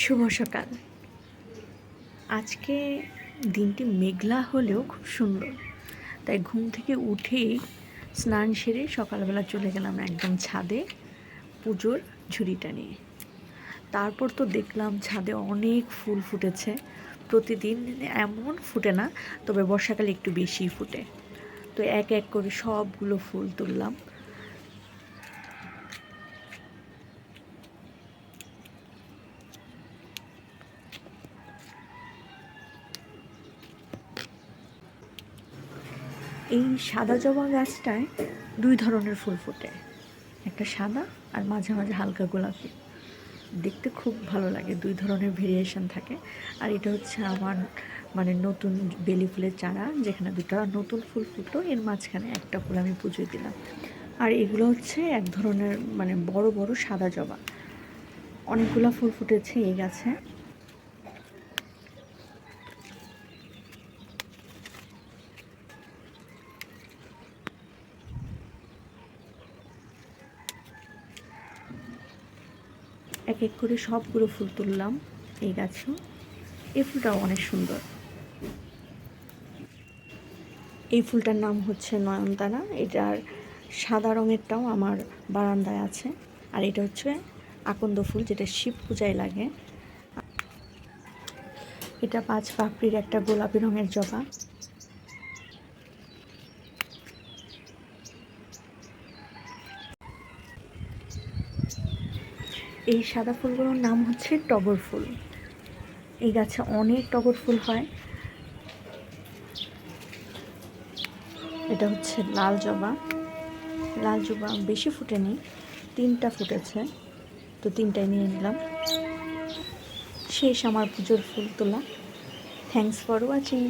শুভ সকাল। আজকে দিনটি মেঘলা হলেও খুব সুন্দর। তাই ঘুম থেকে উঠেই স্নান সেরে সকালবেলা চলে গেলাম একদম ছাদে পুজোর ঝুড়িটা নিয়ে। তারপর তো দেখলাম ছাদে অনেক ফুল ফুটেছে। প্রতিদিন এমন ফুটে না, তবে বর্ষাকালে একটু বেশিই ফুটে। তো এক এক করে সবগুলো ফুল তুললাম। এই সাদা জবা গাছটায় দুই ধরনের ফুল ফোটে, একটা সাদা আর মাঝে মাঝে হালকা গোলাপি। দেখতে খুব ভালো লাগে, দুই ধরনের ভেরিয়েশন থাকে। আর এটা হচ্ছে আমার নতুন বেলি ফুলের চারা, যেখানে দুটো নতুন ফুল ফুটলো, এর মাঝখানে একটা ফুল আমি পুজোয় দিলাম। আর এগুলো হচ্ছে এক ধরনের বড় বড় সাদা জবা। অনেকগুলো ফুল ফুটেছে এই গাছে। এক এক করে সবগুলো ফুল তুললাম এই গাছেও। এই ফুলটাও অনেক সুন্দর। এই ফুলটার নাম হচ্ছে নয়নতারা। এটার সাদা রঙেরটাও আমার বারান্দায় আছে। আর এটা হচ্ছে আকন্দ ফুল, যেটা শিব পূজায় লাগে। এটা 5 পাপড়ির একটা গোলাপি রঙের জবা। এই সাদা ফুলগুলোর নাম হচ্ছে টগর ফুল। এই গাছে অনেক টগর ফুল হয়। এটা হচ্ছে লাল জবা। লাল জবা বেশি ফুটেনি, 3টা ফুটেছে, তো 3টাই নিয়ে নিলাম। শেষ আমার পুজোর ফুল তোলা। Thanks for watching.